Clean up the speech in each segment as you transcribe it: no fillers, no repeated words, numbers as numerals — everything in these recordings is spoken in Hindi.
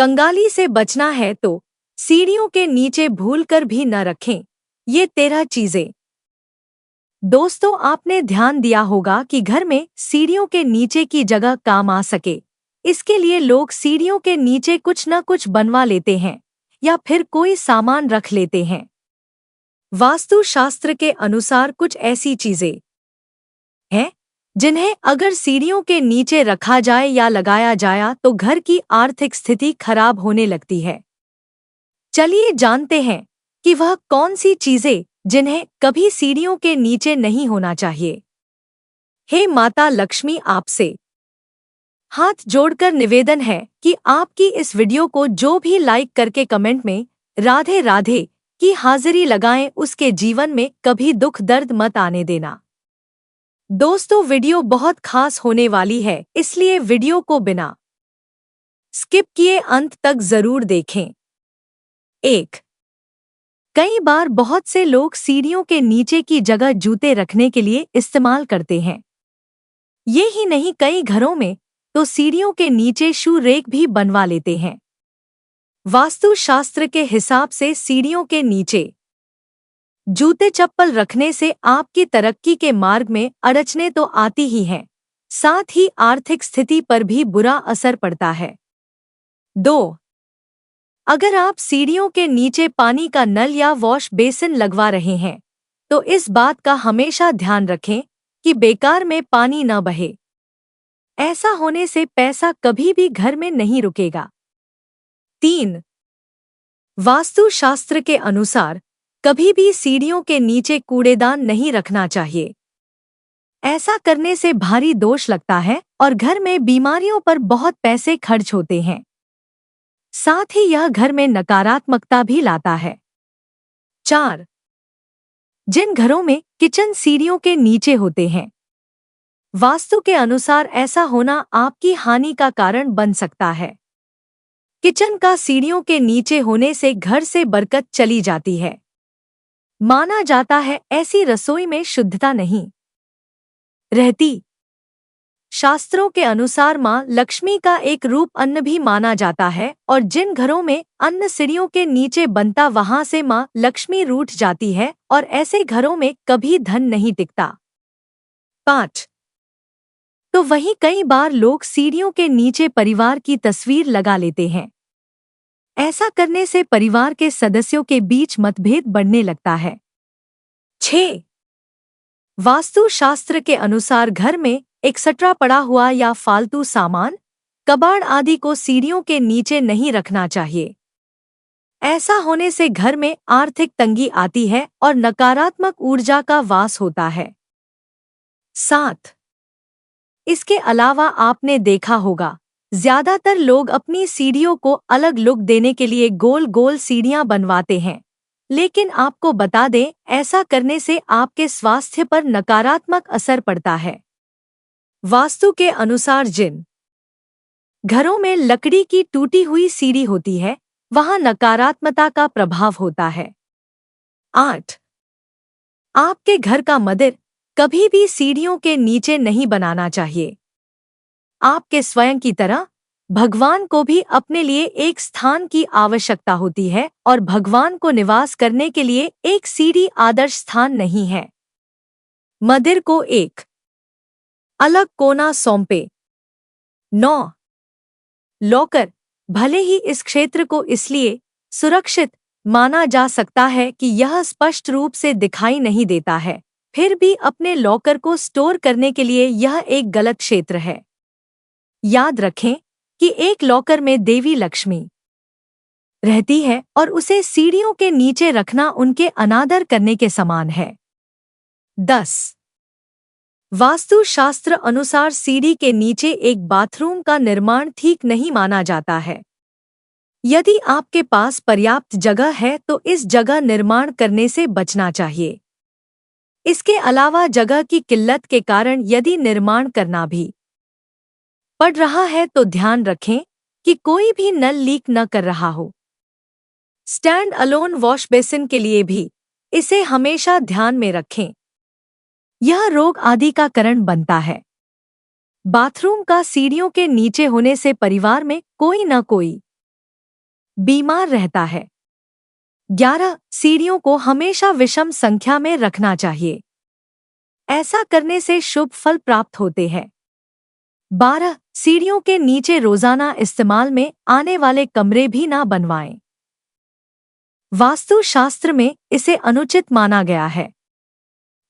कंगाली से बचना है तो सीढ़ियों के नीचे भूलकर भी न रखें ये 13 चीजें। दोस्तों, आपने ध्यान दिया होगा कि घर में सीढ़ियों के नीचे की जगह काम आ सके, इसके लिए लोग सीढ़ियों के नीचे कुछ न कुछ बनवा लेते हैं या फिर कोई सामान रख लेते हैं। वास्तु शास्त्र के अनुसार कुछ ऐसी चीजें हैं जिन्हें अगर सीढ़ियों के नीचे रखा जाए या लगाया जाए तो घर की आर्थिक स्थिति खराब होने लगती है। चलिए जानते हैं कि वह कौन सी चीजें जिन्हें कभी सीढ़ियों के नीचे नहीं होना चाहिए। हे माता लक्ष्मी, आपसे हाथ जोड़कर निवेदन है कि आपकी इस वीडियो को जो भी लाइक करके कमेंट में राधे राधे की हाजिरी लगाएं, उसके जीवन में कभी दुख दर्द मत आने देना। दोस्तों, वीडियो बहुत खास होने वाली है, इसलिए वीडियो को बिना स्किप किए अंत तक जरूर देखें। 1। कई बार बहुत से लोग सीढ़ियों के नीचे की जगह जूते रखने के लिए इस्तेमाल करते हैं। ये ही नहीं, कई घरों में तो सीढ़ियों के नीचे शू रेक भी बनवा लेते हैं। वास्तु शास्त्र के हिसाब से सीढ़ियों के नीचे जूते चप्पल रखने से आपकी तरक्की के मार्ग में अड़चने तो आती ही हैं, साथ ही आर्थिक स्थिति पर भी बुरा असर पड़ता है। 2। अगर आप सीढ़ियों के नीचे पानी का नल या वॉश बेसिन लगवा रहे हैं तो इस बात का हमेशा ध्यान रखें कि बेकार में पानी न बहे। ऐसा होने से पैसा कभी भी घर में नहीं रुकेगा। 3। वास्तु शास्त्र के अनुसार कभी भी सीढ़ियों के नीचे कूड़ेदान नहीं रखना चाहिए। ऐसा करने से भारी दोष लगता है और घर में बीमारियों पर बहुत पैसे खर्च होते हैं। साथ ही यह घर में नकारात्मकता भी लाता है। 4। जिन घरों में किचन सीढ़ियों के नीचे होते हैं, वास्तु के अनुसार ऐसा होना आपकी हानि का कारण बन सकता है। किचन का सीढ़ियों के नीचे होने से घर से बरकत चली जाती है। माना जाता है ऐसी रसोई में शुद्धता नहीं रहती। शास्त्रों के अनुसार मां लक्ष्मी का एक रूप अन्न भी माना जाता है और जिन घरों में अन्न सीढ़ियों के नीचे बनता वहां से मां लक्ष्मी रूठ जाती है और ऐसे घरों में कभी धन नहीं टिकता। 5। तो वहीं कई बार लोग सीढ़ियों के नीचे परिवार की तस्वीर लगा लेते हैं। ऐसा करने से परिवार के सदस्यों के बीच मतभेद बढ़ने लगता है। 6। वास्तु शास्त्र के अनुसार घर में एक्स्ट्रा पड़ा हुआ या फालतू सामान, कबाड़ आदि को सीढ़ियों के नीचे नहीं रखना चाहिए। ऐसा होने से घर में आर्थिक तंगी आती है और नकारात्मक ऊर्जा का वास होता है। 7। इसके अलावा आपने देखा होगा ज्यादातर लोग अपनी सीढ़ियों को अलग लुक देने के लिए गोल गोल सीढ़ियां बनवाते हैं, लेकिन आपको बता दें ऐसा करने से आपके स्वास्थ्य पर नकारात्मक असर पड़ता है। वास्तु के अनुसार जिन घरों में लकड़ी की टूटी हुई सीढ़ी होती है वहां नकारात्मकता का प्रभाव होता है। 8। आपके घर का मंदिर कभी भी सीढ़ियों के नीचे नहीं बनाना चाहिए। आपके स्वयं की तरह भगवान को भी अपने लिए एक स्थान की आवश्यकता होती है और भगवान को निवास करने के लिए एक सीढ़ी आदर्श स्थान नहीं है। मंदिर को एक अलग कोना सौंपे। 9। लॉकर भले ही इस क्षेत्र को इसलिए सुरक्षित माना जा सकता है कि यह स्पष्ट रूप से दिखाई नहीं देता है, फिर भी अपने लॉकर को स्टोर करने के लिए यह एक गलत क्षेत्र है। याद रखें कि एक लॉकर में देवी लक्ष्मी रहती है और उसे सीढ़ियों के नीचे रखना उनके अनादर करने के समान है। 10। वास्तु शास्त्र अनुसार सीढ़ी के नीचे एक बाथरूम का निर्माण ठीक नहीं माना जाता है। यदि आपके पास पर्याप्त जगह है तो इस जगह निर्माण करने से बचना चाहिए। इसके अलावा जगह की किल्लत के कारण यदि निर्माण करना भी पड़ रहा है तो ध्यान रखें कि कोई भी नल लीक न कर रहा हो। स्टैंड अलोन वॉश बेसिन के लिए भी इसे हमेशा ध्यान में रखें, यह रोग आदि का कारण बनता है। बाथरूम का सीढ़ियों के नीचे होने से परिवार में कोई न कोई बीमार रहता है। 11. सीढ़ियों को हमेशा विषम संख्या में रखना चाहिए। ऐसा करने से शुभ फल प्राप्त होते हैं। 12. सीढ़ियों के नीचे रोजाना इस्तेमाल में आने वाले कमरे भी ना बनवाएं। वास्तु शास्त्र में इसे अनुचित माना गया है।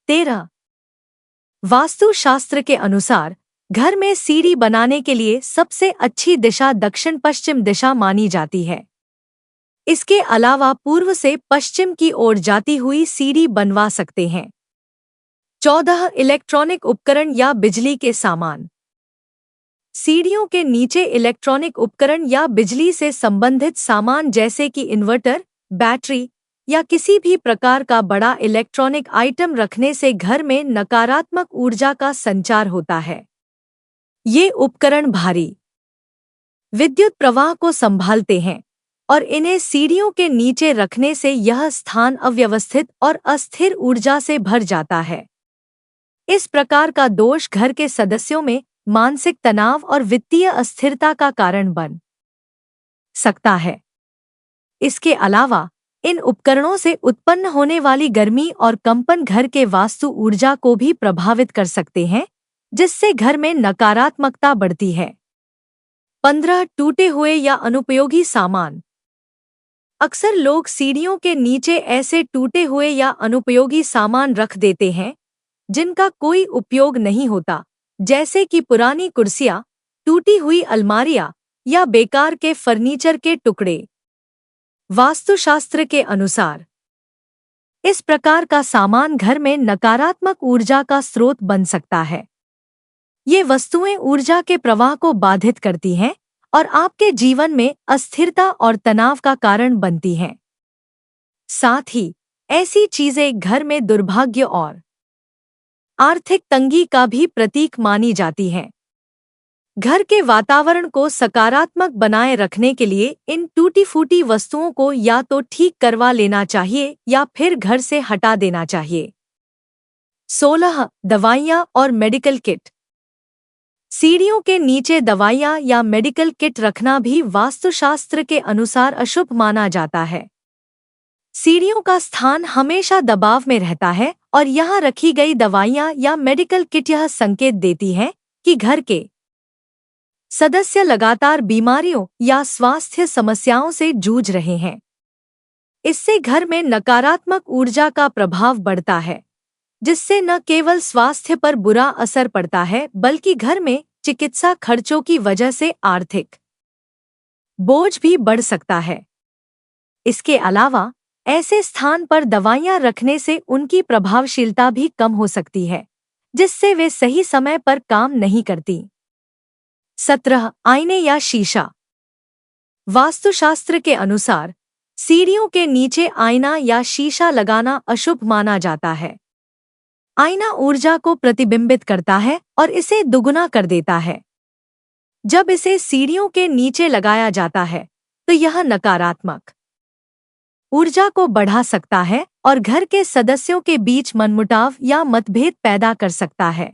13. वास्तु शास्त्र के अनुसार घर में सीढ़ी बनाने के लिए सबसे अच्छी दिशा दक्षिण पश्चिम दिशा मानी जाती है। इसके अलावा पूर्व से पश्चिम की ओर जाती हुई सीढ़ी बनवा सकते हैं। 14. इलेक्ट्रॉनिक उपकरण या बिजली के सामान। सीढ़ियों के नीचे इलेक्ट्रॉनिक उपकरण या बिजली से संबंधित सामान जैसे कि इन्वर्टर, बैटरी या किसी भी प्रकार का बड़ा इलेक्ट्रॉनिक आइटम रखने से घर में नकारात्मक ऊर्जा का संचार होता है। ये उपकरण भारी विद्युत प्रवाह को संभालते हैं और इन्हें सीढ़ियों के नीचे रखने से यह स्थान अव्यवस्थित और अस्थिर ऊर्जा से भर जाता है। इस प्रकार का दोष घर के सदस्यों में मानसिक तनाव और वित्तीय अस्थिरता का कारण बन सकता है। इसके अलावा इन उपकरणों से उत्पन्न होने वाली गर्मी और कंपन घर के वास्तु ऊर्जा को भी प्रभावित कर सकते हैं, जिससे घर में नकारात्मकता बढ़ती है। 15. टूटे हुए या अनुपयोगी सामान। अक्सर लोग सीढ़ियों के नीचे ऐसे टूटे हुए या अनुपयोगी सामान रख देते हैं जिनका कोई उपयोग नहीं होता, जैसे कि पुरानी कुर्सियां, टूटी हुई अलमारियां या बेकार के फर्नीचर के टुकड़े। वास्तुशास्त्र के अनुसार इस प्रकार का सामान घर में नकारात्मक ऊर्जा का स्रोत बन सकता है। ये वस्तुएं ऊर्जा के प्रवाह को बाधित करती हैं और आपके जीवन में अस्थिरता और तनाव का कारण बनती हैं। साथ ही ऐसी चीजें घर में दुर्भाग्य और आर्थिक तंगी का भी प्रतीक मानी जाती हैं। घर के वातावरण को सकारात्मक बनाए रखने के लिए इन टूटी-फूटी वस्तुओं को या तो ठीक करवा लेना चाहिए या फिर घर से हटा देना चाहिए। 16. दवाइयाँ और मेडिकल किट। सीढ़ियों के नीचे दवाइयाँ या मेडिकल किट रखना भी वास्तुशास्त्र के अनुसार अशुभ माना जाता है। सीढ़ियों का स्थान हमेशा दबाव में रहता है और यहाँ रखी गई दवाइयाँ या मेडिकल किट यह संकेत देती हैं कि घर के सदस्य लगातार बीमारियों या स्वास्थ्य समस्याओं से जूझ रहे हैं। इससे घर में नकारात्मक ऊर्जा का प्रभाव बढ़ता है, जिससे न केवल स्वास्थ्य पर बुरा असर पड़ता है बल्कि घर में चिकित्सा खर्चों की वजह से आर्थिक बोझ भी बढ़ सकता है। इसके अलावा ऐसे स्थान पर दवाइयां रखने से उनकी प्रभावशीलता भी कम हो सकती है, जिससे वे सही समय पर काम नहीं करती। 17. आईने या शीशा। वास्तुशास्त्र के अनुसार सीढ़ियों के नीचे आईना या शीशा लगाना अशुभ माना जाता है। आईना ऊर्जा को प्रतिबिंबित करता है और इसे दुगुना कर देता है। जब इसे सीढ़ियों के नीचे लगाया जाता है तो यह नकारात्मक ऊर्जा को बढ़ा सकता है और घर के सदस्यों के बीच मनमुटाव या मतभेद पैदा कर सकता है।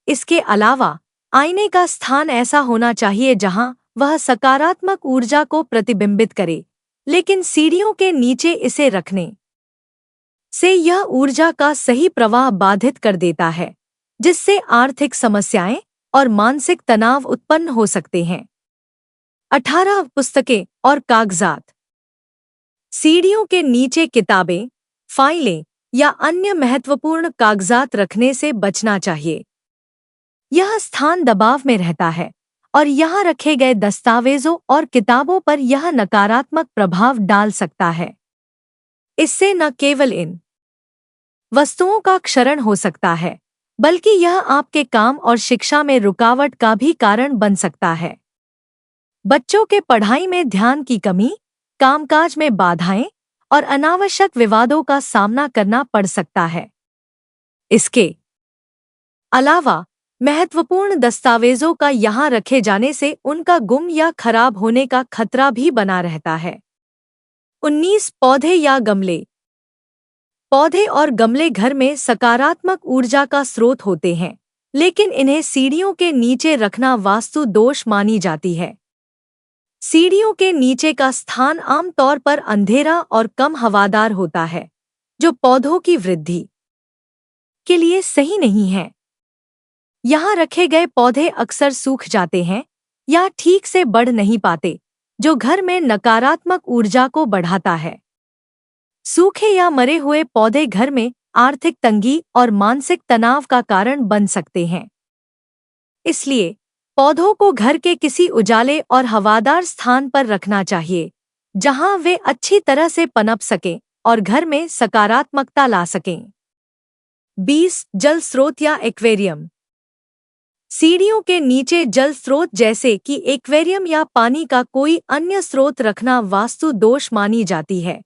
इसके अलावा आईने का स्थान ऐसा होना चाहिए जहां वह सकारात्मक ऊर्जा को प्रतिबिंबित करे, लेकिन सीढ़ियों के नीचे इसे रखने से यह ऊर्जा का सही प्रवाह बाधित कर देता है, जिससे आर्थिक समस्याएं और मानसिक तनाव उत्पन्न हो सकते हैं। 18. पुस्तकें और कागजात। सीढ़ियों के नीचे किताबें, फाइलें या अन्य महत्वपूर्ण कागजात रखने से बचना चाहिए। यह स्थान दबाव में रहता है और यहाँ रखे गए दस्तावेजों और किताबों पर यह नकारात्मक प्रभाव डाल सकता है। इससे न केवल इन वस्तुओं का क्षरण हो सकता है, बल्कि यह आपके काम और शिक्षा में रुकावट का भी कारण बन सकता है। बच्चों के पढ़ाई में ध्यान की कमी, कामकाज में बाधाएं और अनावश्यक विवादों का सामना करना पड़ सकता है। इसके अलावा महत्वपूर्ण दस्तावेजों का यहाँ रखे जाने से उनका गुम या खराब होने का खतरा भी बना रहता है। 19. पौधे या गमले। पौधे और गमले घर में सकारात्मक ऊर्जा का स्रोत होते हैं, लेकिन इन्हें सीढ़ियों के नीचे रखना वास्तु दोष मानी जाती है। सीढ़ियों के नीचे का स्थान आमतौर पर अंधेरा और कम हवादार होता है, जो पौधों की वृद्धि के लिए सही नहीं है। यहाँ रखे गए पौधे अक्सर सूख जाते हैं या ठीक से बढ़ नहीं पाते, जो घर में नकारात्मक ऊर्जा को बढ़ाता है। सूखे या मरे हुए पौधे घर में आर्थिक तंगी और मानसिक तनाव का कारण बन सकते हैं। इसलिए पौधों को घर के किसी उजाले और हवादार स्थान पर रखना चाहिए, जहां वे अच्छी तरह से पनप सकें और घर में सकारात्मकता ला सकें। 20 जल स्रोत या एक्वेरियम। सीढ़ियों के नीचे जल स्रोत जैसे कि एक्वेरियम या पानी का कोई अन्य स्रोत रखना वास्तु दोष मानी जाती है।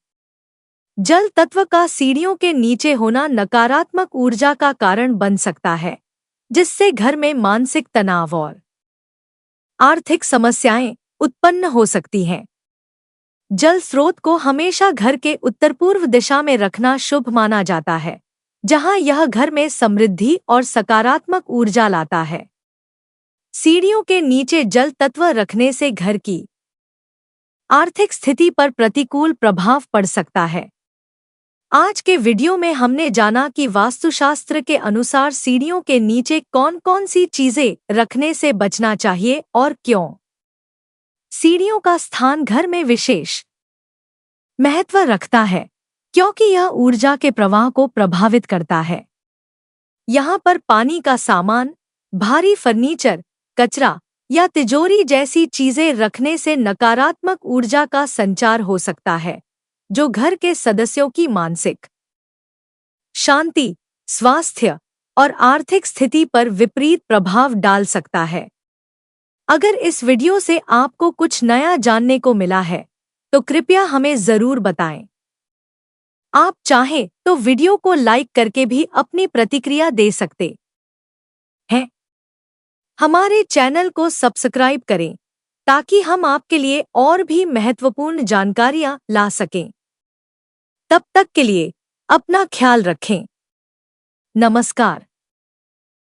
जल तत्व का सीढ़ियों के नीचे होना नकारात्मक ऊर्जा का कारण बन सकता है, जिससे घर में मानसिक तनाव और आर्थिक समस्याएं उत्पन्न हो सकती हैं। जल स्रोत को हमेशा घर के उत्तर पूर्व दिशा में रखना शुभ माना जाता है, जहां यह घर में समृद्धि और सकारात्मक ऊर्जा लाता है। सीढ़ियों के नीचे जल तत्व रखने से घर की आर्थिक स्थिति पर प्रतिकूल प्रभाव पड़ सकता है। आज के वीडियो में हमने जाना कि वास्तुशास्त्र के अनुसार सीढ़ियों के नीचे कौन-कौन सी चीजें रखने से बचना चाहिए और क्यों। सीढ़ियों का स्थान घर में विशेष महत्व रखता है, क्योंकि यह ऊर्जा के प्रवाह को प्रभावित करता है। यहाँ पर पानी का सामान, भारी फर्नीचर, कचरा या तिजोरी जैसी चीजें रखने से नकारात्मक ऊर्जा का संचार हो सकता है, जो घर के सदस्यों की मानसिक शांति, स्वास्थ्य और आर्थिक स्थिति पर विपरीत प्रभाव डाल सकता है। अगर इस वीडियो से आपको कुछ नया जानने को मिला है, तो कृपया हमें ज़रूर बताएं। आप चाहें तो वीडियो को लाइक करके भी अपनी प्रतिक्रिया दे सकते हैं। हमारे चैनल को सब्सक्राइब करें ताकि हम आपके लिए और भी महत्वपूर्ण जानकारियां ला सकें। तब तक के लिए अपना ख्याल रखें। नमस्कार।